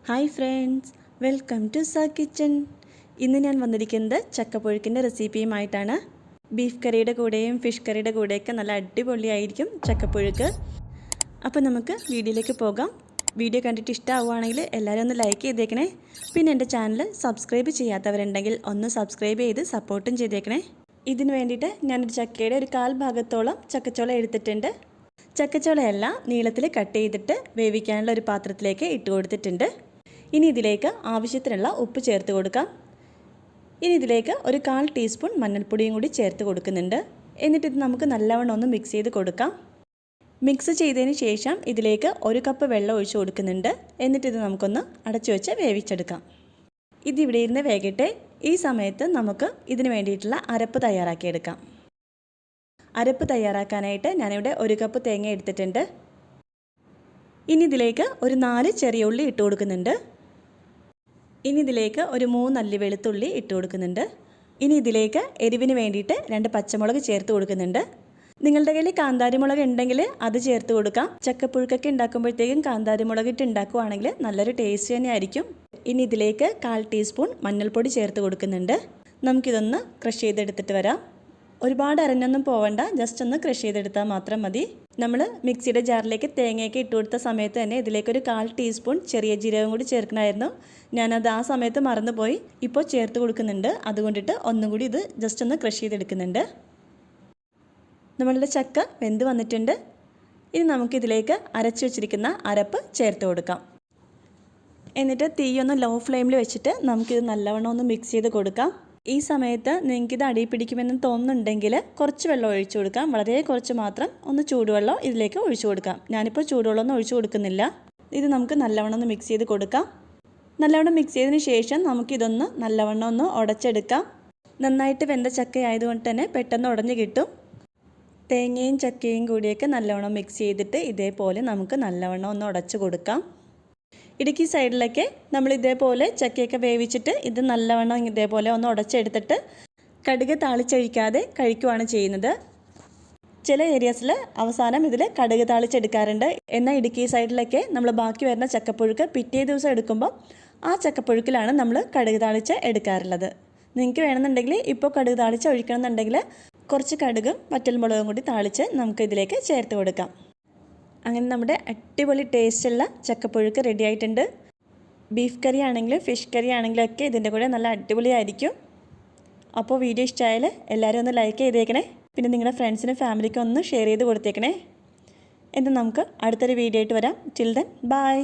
Hi friends, welcome to സാ kitchen. ഇന്ന് ഞാൻ വന്നിരിക്കുന്നത് ചക്കപ്പുഴുക്കിൻ്റെ റെസിപ്പിയുമായിട്ടാണ്. ബീഫ് കറിയുടെ കൂടെയും ഫിഷ് കറിയുടെ കൂടെയൊക്കെ നല്ല അടിപൊളിയായിരിക്കും ചക്കപ്പുഴുക്ക്. അപ്പോൾ നമുക്ക് വീഡിയോയിലേക്ക് പോകാം. വീഡിയോ കണ്ടിട്ട് ഇഷ്ടമാവുകയാണെങ്കിൽ എല്ലാവരും ഒന്ന് ലൈക്ക് ചെയ്തേക്കണേ. പിന്നെ എൻ്റെ ചാനൽ സബ്സ്ക്രൈബ് ചെയ്യാത്തവരുണ്ടെങ്കിൽ ഒന്ന് സബ്സ്ക്രൈബ് ചെയ്ത് സപ്പോർട്ടും ചെയ്തേക്കണേ. ഇതിന് വേണ്ടിയിട്ട് ഞാനൊരു ചക്കയുടെ ഒരു 1/4 ഭാഗത്തോളം ചക്കച്ചോള എടുത്തിട്ടുണ്ട്. ചക്കച്ചോളയെല്ലാം നീളത്തിൽ കട്ട് ചെയ്തിട്ട് വേവിക്കാനുള്ള ഒരു പാത്രത്തിലേക്ക് ഇട്ട് കൊടുത്തിട്ടുണ്ട്. ഇനി ഇതിലേക്ക് ആവശ്യത്തിനുള്ള ഉപ്പ് ചേർത്ത് കൊടുക്കാം. ഇനി ഇതിലേക്ക് ഒരു 1/4 ടീസ്പൂൺ മഞ്ഞൾപ്പൊടിയും കൂടി ചേർത്ത് കൊടുക്കുന്നുണ്ട്. എന്നിട്ട് ഇത് നമുക്ക് നല്ലവണ്ണം ഒന്ന് മിക്സ് ചെയ്ത് കൊടുക്കാം. മിക്സ് ചെയ്തതിന് ശേഷം ഇതിലേക്ക് 1 കപ്പ് വെള്ളം ഒഴിച്ച് കൊടുക്കുന്നുണ്ട്. എന്നിട്ട് ഇത് നമുക്കൊന്ന് അടച്ചു വെച്ച് വേവിച്ചെടുക്കാം. ഇതിവിടെ ഇരുന്ന് വേകട്ടെ. ഈ സമയത്ത് നമുക്ക് ഇതിന് വേണ്ടിയിട്ടുള്ള അരപ്പ് തയ്യാറാക്കിയെടുക്കാം. അരപ്പ് തയ്യാറാക്കാനായിട്ട് ഞാനിവിടെ 1 കപ്പ് തേങ്ങ എടുത്തിട്ടുണ്ട്. ഇനി ഇതിലേക്ക് ഒരു 4 ചെറിയ ഉള്ളി ഇട്ട് കൊടുക്കുന്നുണ്ട്. ഇനി ഇതിലേക്ക് ഒരു 3 അല്ലി വെളുത്തുള്ളി ഇട്ട് കൊടുക്കുന്നുണ്ട്. ഇനി ഇതിലേക്ക് എരിവിന് വേണ്ടിയിട്ട് 2 പച്ചമുളക് ചേർത്ത് കൊടുക്കുന്നുണ്ട്. നിങ്ങളുടെ കയ്യിൽ കാന്താരി മുളക് ഉണ്ടെങ്കിൽ അത് ചേർത്ത് കൊടുക്കാം. ചക്കപ്പുഴുക്കൊക്കെ ഉണ്ടാക്കുമ്പോഴത്തേക്കും കാന്താരി മുളക് ഇട്ട് ഉണ്ടാക്കുവാണെങ്കിൽ നല്ലൊരു ടേസ്റ്റ് തന്നെയായിരിക്കും. ഇനി ഇതിലേക്ക് 1/4 ടീസ്പൂൺ മഞ്ഞൾപ്പൊടി ചേർത്ത് കൊടുക്കുന്നുണ്ട്. നമുക്കിതൊന്ന് ക്രഷ് ചെയ്തെടുത്തിട്ട് വരാം. ഒരുപാട് അരഞ്ഞൊന്നും പോവണ്ട, ജസ്റ്റ് ഒന്ന് ക്രഷ് ചെയ്തെടുത്താൽ മാത്രം മതി. നമ്മൾ മിക്സിയുടെ ജാറിലേക്ക് തേങ്ങയൊക്കെ ഇട്ട് കൊടുത്ത സമയത്ത് തന്നെ ഇതിലേക്കൊരു 1/4 ടീസ്പൂൺ ചെറിയ ജീരകം കൂടി ചേർക്കണമായിരുന്നു. ഞാനത് ആ സമയത്ത് മറന്നുപോയി. ഇപ്പോൾ ചേർത്ത് കൊടുക്കുന്നുണ്ട്. അതുകൊണ്ടിട്ട് ഒന്നും കൂടി ഇത് ജസ്റ്റ് ഒന്ന് ക്രഷ് ചെയ്തെടുക്കുന്നുണ്ട്. നമ്മളുടെ ചക്ക വെന്ത് വന്നിട്ടുണ്ട്. ഇനി നമുക്കിതിലേക്ക് അരച്ച് വെച്ചിരിക്കുന്ന അരപ്പ് ചേർത്ത് കൊടുക്കാം. എന്നിട്ട് തീയൊന്ന് ലോ ഫ്ലെയിമിൽ വെച്ചിട്ട് നമുക്കിത് നല്ലവണ്ണം ഒന്ന് മിക്സ് ചെയ്ത് കൊടുക്കാം. ഈ സമയത്ത് നിങ്ങൾക്കിത് അടി പിടിക്കുമെന്ന് തോന്നുന്നുണ്ടെങ്കിൽ കുറച്ച് വെള്ളം ഒഴിച്ചു കൊടുക്കാം. വളരെ കുറച്ച് മാത്രം, ഒന്ന് ചൂടുവെള്ളം ഇതിലേക്ക് ഒഴിച്ചു കൊടുക്കാം. ഞാനിപ്പോൾ ചൂടുവെള്ളമൊന്നും ഒഴിച്ചു കൊടുക്കുന്നില്ല. ഇത് നമുക്ക് നല്ലവണ്ണം ഒന്ന് മിക്സ് ചെയ്ത് കൊടുക്കാം. നല്ലവണ്ണം മിക്സ് ചെയ്തതിന് ശേഷം നമുക്കിതൊന്ന് നല്ലവണ്ണം ഒന്ന് ഉടച്ചെടുക്കാം. നന്നായിട്ട് വെന്ത ചക്ക ആയതുകൊണ്ട് തന്നെ പെട്ടെന്ന് ഉടഞ്ഞ് കിട്ടും. തേങ്ങയും ചക്കയും കൂടിയൊക്കെ നല്ലവണ്ണം മിക്സ് ചെയ്തിട്ട് ഇതേപോലെ നമുക്ക് നല്ലവണ്ണം ഒന്ന് ഉടച്ച് കൊടുക്കാം. ഇടുക്കി സൈഡിലൊക്കെ നമ്മൾ ഇതേപോലെ ചക്കയൊക്കെ വേവിച്ചിട്ട് ഇത് നല്ലവണ്ണം ഇതേപോലെ ഒന്ന് ഉടച്ചെടുത്തിട്ട് കടുക് താളിച്ചൊഴിക്കാതെ കഴിക്കുവാണ് ചെയ്യുന്നത്. ചില ഏരിയാസിൽ അവസാനം ഇതിൽ കടുക് താളിച്ചെടുക്കാറുണ്ട്. എന്നാൽ ഇടുക്കി സൈഡിലൊക്കെ നമ്മൾ ബാക്കി വരുന്ന ചക്കപ്പുഴുക്ക് പിറ്റേ ദിവസം എടുക്കുമ്പോൾ ആ ചക്കപ്പുഴുക്കിലാണ് നമ്മൾ കടുക് താളിച്ച് എടുക്കാറുള്ളത്. നിങ്ങൾക്ക് വേണമെന്നുണ്ടെങ്കിൽ ഇപ്പോൾ കടുക് താളിച്ച് ഒഴിക്കണമെന്നുണ്ടെങ്കിൽ കുറച്ച് കടുകും വറ്റൽമുളകും കൂടി താളിച്ച് നമുക്ക് ഇതിലേക്ക് ചേർത്ത് കൊടുക്കാം. അങ്ങനെ നമ്മുടെ അടിപൊളി ടേസ്റ്റുള്ള ചക്കപ്പുഴുക്ക് റെഡി ആയിട്ടുണ്ട്. ബീഫ് കറി ആണെങ്കിലും ഫിഷ് കറി ആണെങ്കിലും ഒക്കെ ഇതിൻ്റെ കൂടെ നല്ല അടിപൊളിയായിരിക്കും. അപ്പോൾ വീഡിയോ ഇഷ്ടമായാൽ എല്ലാവരും ഒന്ന് ലൈക്ക് ചെയ്തേക്കണേ. പിന്നെ നിങ്ങളുടെ ഫ്രണ്ട്സിനും ഫാമിലിക്കും ഒന്ന് ഷെയർ ചെയ്ത് കൊടുത്തേക്കണേ. എന്നാൽ നമുക്ക് അടുത്തൊരു വീഡിയോ ആയിട്ട് വരാം. Till then bye.